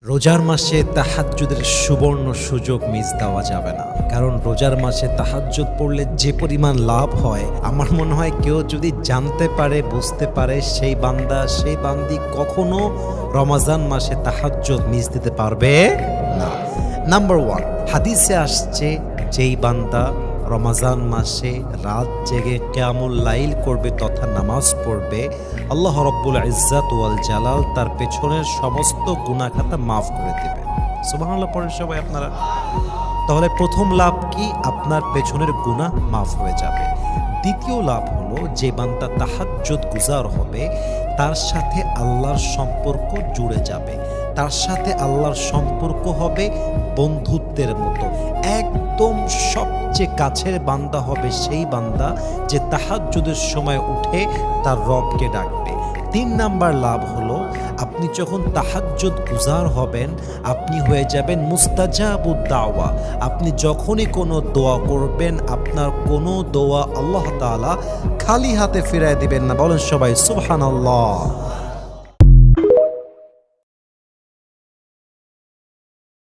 রোজার মাসে তাহাজ্জুদের সুবর্ণ সুযোগ মিস দেওয়া যাবে না, কারণ রোজার মাসে তাহাজ্জুদ পড়লে যে পরিমাণ লাভ হয়, আমার মনে হয় কেউ যদি জানতে পারে, বুঝতে পারে, সেই বান্দা সেই বান্দি কখনো রমাজান মাসে তাহাজ্জুদ মিস দিতে পারবে না। নাম্বার 1, হাদিসে আসছে যেই বান্দা রমাজান মাসে রাত জেগে কিয়ামুল লাইল করবে তথা নামাজ পড়বে, আল্লাহ রব্বুল ইজ্জাত ওয়াল জালাল তার পেছনের সমস্ত গুনাহ খাতা মাফ করে দেবে। সুবহানাল্লাহ পড়েন সবাই আপনারা। তাহলে প্রথম লাভ কি? আপনার পেছনের গুনাহ মাফ হয়ে যাবে। দ্বিতীয় লাভ হলো, যে বান্দা তাহাজ্জুদ গুজার হবে তার সাথে আল্লাহর সম্পর্ক জুড়ে যাবে, তার সাথে আল্লাহর সম্পর্ক হবে বন্ধুত্বের মতো। একদম সবচেয়ে কাছের বান্দা হবে সেই বান্দা যে তাহাজ্জুদের সময় উঠে তার রবকে ডাকবে। 3 নাম্বার লাভ হলো, আপনি যখন তাহাজ্জুদ গুজার হবেন আপনি হয়ে যাবেন মুস্তাজাবুদ দাওয়া। আপনি যখনই কোনো দোয়া করবেন, আপনার কোনো দোয়া আল্লাহ তাআলা খালি হাতে ফিরায় দিবেন না। বলেন সবাই সুবহানাল্লাহ।